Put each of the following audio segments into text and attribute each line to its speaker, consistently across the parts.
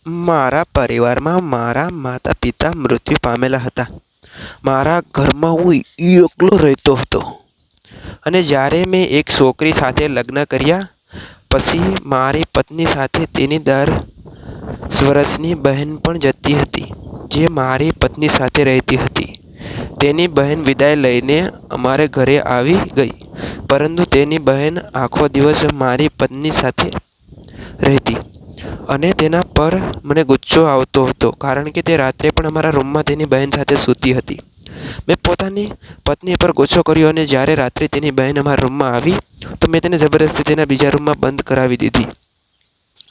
Speaker 1: મારા પરિવારમાં મારા માતા પિતા મૃત્યુ પામેલા હતા. મારા ઘરમાં હું એકલો રહેતો હતો અને જ્યારે મેં એક છોકરી સાથે લગ્ન કર્યા પછી મારી પત્ની સાથે તેની 10 વર્ષની બહેન પણ જતી હતી જે મારી પત્ની સાથે રહેતી હતી. તેની બહેન વિદાય લઈને અમારે ઘરે આવી ગઈ, પરંતુ તેની બહેન આખો દિવસ મારી પત્ની સાથે રહેતી અને તેના પર મને ગુસ્સો આવતો હતો કારણ કે તે રાત્રે પણ અમારા રૂમમાં તેની બહેન સાથે સૂતી હતી. મેં પોતાની પત્ની પર ગુસ્સો કર્યો અને જ્યારે રાત્રે તેની બહેન અમારા રૂમમાં આવી તો મેં તેને જબરદસ્તી તેના બીજા રૂમમાં બંધ કરાવી દીધી.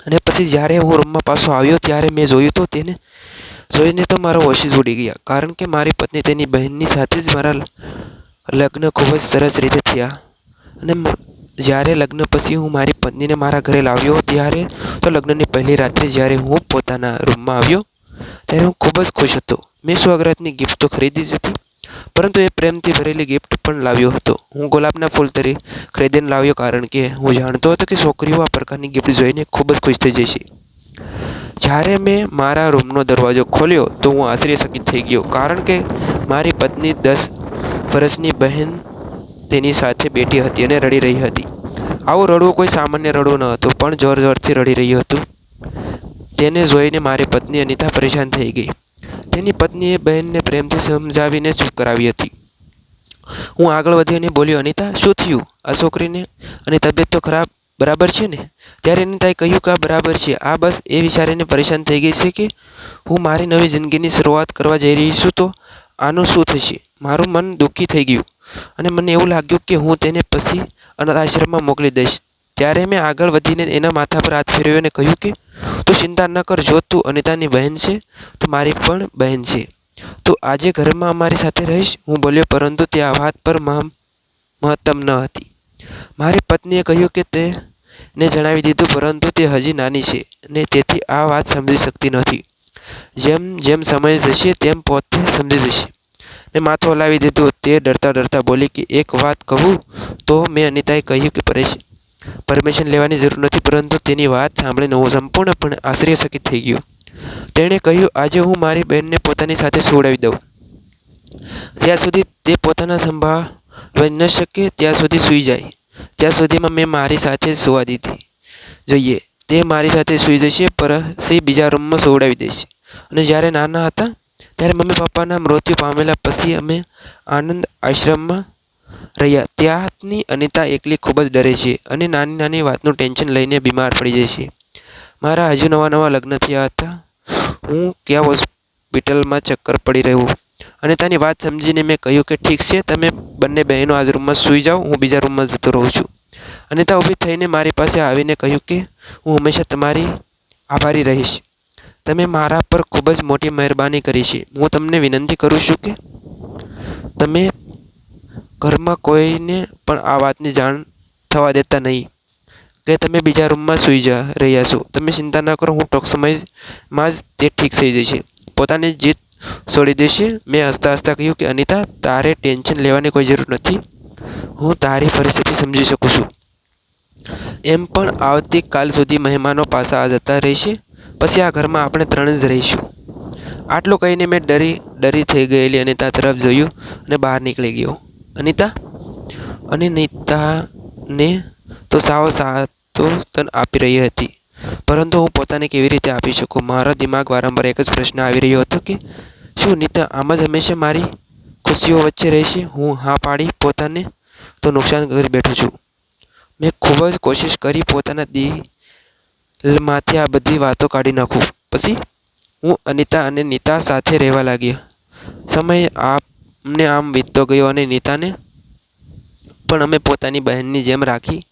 Speaker 1: અને પછી જ્યારે હું રૂમમાં પાછો આવ્યો ત્યારે મેં જોયું તો તેને જોઈને તો મારા હોશ જ ઉડી ગયા કારણ કે મારી પત્ની તેની બહેનની સાથે જ મારા લગ્ન ખૂબ જ સરસ રીતે થયા. અને જ્યારે લગ્ન પછી હું મારી પત્નીને મારા ઘરે લાવ્યો ત્યારે તો લગ્નની પહેલી રાત્રે જ્યારે હું પોતાના રૂમમાં આવ્યો ત્યારે હું ખૂબ જ ખુશ હતો. મેં સ્વાગતની ગિફ્ટ તો ખરીદી જ હતી, પરંતુ એ પ્રેમથી ભરેલી ગિફ્ટ પણ લાવ્યો હતો. હું ગુલાબના ફૂલ ખરીદીને લાવ્યો કારણ કે હું જાણતો હતો કે છોકરીઓ આ પ્રકારની ગિફ્ટ જોઈને ખૂબ જ ખુશ થઈ જશે. જ્યારે મેં મારા રૂમનો દરવાજો ખોલ્યો તો હું આશ્ચર્યચકિત થઈ ગયો કારણ કે મારી પત્ની 10 વર્ષની બહેન તેની સાથે બેઠી હતી અને રડી રહી હતી. આવું રડવું કોઈ સામાન્ય રડવું ન હતું, પણ જોરથી રડી રહ્યું હતું. તેને જોઈને મારી પત્ની અનિતા પરેશાન થઈ ગઈ. તેની પત્નીએ બહેનને પ્રેમથી સમજાવીને ચૂપ કરાવી હતી. હું આગળ વધ્યો અને બોલ્યો, અનિતા, શું થયું? આ છોકરીને અને તબિયત તો બરાબર છે ને? ત્યારે અનિતાએ કહ્યું કે આ બરાબર છે. આ બસ એ વિચારીને પરેશાન થઈ ગઈ છે કે હું મારી નવી જિંદગીની શરૂઆત કરવા જઈ રહી છું તો આનું શું થશે. મારું મન દુઃખી થઈ ગયું અને મને એવું લાગ્યું કે હું તેને પછી અનાથ આશ્રમમાં મોકલી દઈશ. ત્યારે મેં આગળ વધીને એના માથા પર હાથ ફેરવ્યો અને કહ્યું કે તું ચિંતા ન કર, જો તું અનિતાની બહેન છે તો મારી પણ બહેન છે. તું આજે ઘરમાં અમારી સાથે રહીશ, હું બોલ્યો, પરંતુ તે આ વાત પર મહત્તમ ન હતી. મારી પત્નીએ કહ્યું કે તેને જણાવી દીધું, પરંતુ તે હજી નાની છે ને તેથી આ વાત સમજી શકતી નથી. જેમ જેમ સમય જશે તેમ પોતે સમજી જશે. મેં માથું હલાવી દીધું. તે ડરતા બોલી કે એક વાત કહું તો? મેં અનિતાએ કહ્યું કે પરમિશન લેવાની જરૂર નથી, પરંતુ તેની વાત સાંભળીને હું સંપૂર્ણપણે આશ્ચર્યચકિત થઈ ગયો. તેણે કહ્યું, આજે હું મારી બહેનને પોતાની સાથે સુવડાવી દઉં. જ્યાં સુધી તે પોતાના સંભાળી ન શકે ત્યાં સુધી સૂઈ જાય. ત્યાં સુધીમાં મેં મારી સાથે જ સુવા દીધી. જોઈએ, તે મારી સાથે સૂઈ જશે, પછી બીજા રૂમમાં સુવડાવી દઈશ. અને જ્યારે નાના હતા ત્યારે મમ્મી પપ્પાના મૃત્યુ પામેલા પછી અમે આનંદ આશ્રમમાં રહ્યા. ત્યાંની અનિતા એકલી ખૂબ જ ડરે છે અને નાની વાતનું ટેન્શન લઈને બીમાર પડી જાય છે. મારા હજુ નવા લગ્ન થયા હતા. હું ક્યાં હોસ્પિટલમાં ચક્કર પડી રહ્યું. અનિતાની વાત સમજીને મેં કહ્યું કે ઠીક છે, તમે બંને બહેનો આ રૂમમાં સૂઈ જાઓ, હું બીજા રૂમમાં જતો રહું છું. અનિતા ઊભી થઈને મારી પાસે આવીને કહ્યું કે હું હંમેશા તમારી આભારી રહીશ. તમે મારા પર ખૂબ જ મોટી મહેરબાની કરી છે. હું તમને વિનંતી કરું છું કે તમે ઘરમાં કોઈને પણ આ વાતની જાણ થવા દેતા નહીં કે તમે બીજા રૂમમાં સૂઈ રહ્યા છો. તમે ચિંતા ન કરો, હું ટૂંક સમયમાં જ તે ઠીક થઈ જશે, પોતાની જીદ છોડી દેશે. મેં હસતા કહ્યું કે અનિતા, તારે ટેન્શન લેવાની કોઈ જરૂર નથી. હું તારી પરિસ્થિતિ સમજી શકું છું. એમ પણ આવતીકાલ સુધી મહેમાનો પાછા જતા રહેશે, પછી આ ઘરમાં આપણે 3 જ રહીશું. આટલું કહીને મેં ડરી થઈ ગયેલી અનિતા તરફ જોયું અને બહાર નીકળી ગયો. અનિતાને તો સાવ સાતો સ્તન આપી રહી હતી, પરંતુ હું પોતાને કેવી રીતે આપી શકું? મારા દિમાગ વારંવાર એક જ પ્રશ્ન આવી રહ્યો હતો કે શું અનિતા આમ જ હંમેશા મારી ખુશીઓ વચ્ચે રહેશે? હું હા પાડી પોતાને તો નુકસાન કરી બેઠો છું. મેં ખૂબ જ કોશિશ કરી પોતાના દિલમાંથી આ બધી વાતો કાઢી નાખું. પછી હું અનિતા અને નીતા સાથે રહેવા લાગ્યો. સમય આમને આમ વીતતો ગયો અને નીતાને પણ અમે પોતાની બહેનની જેમ રાખી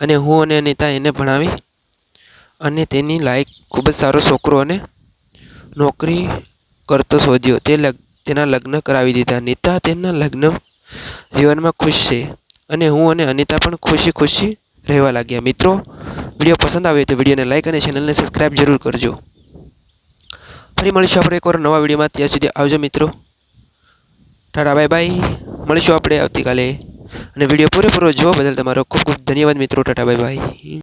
Speaker 1: અને હું અને અનિતા એને ભણાવી અને તેની લાયક ખૂબ જ સારો છોકરો અને નોકરી કરતો શોધ્યો. તેના લગ્ન કરાવી દીધા. નીતા તેના લગ્ન જીવનમાં ખુશ છે અને હું અને અનિતા પણ ખુશી રહેવા લાગ્યા. મિત્રો, વિડીયો પસંદ આવ્યો તો વિડીયોને લાઈક અને ચેનલને સબસ્ક્રાઈબ જરૂર કરજો. ફરી મળીશું આપણે એકવાર નવા વિડીયોમાં. ત્યાં સુધી આવજો મિત્રો. Tata bye bye. મળીશું આપણે આવતીકાલે. અને વિડીયો પૂરેપૂરો જોવા બદલ તમારો ખૂબ ખૂબ ધન્યવાદ મિત્રો. Tata bye bye.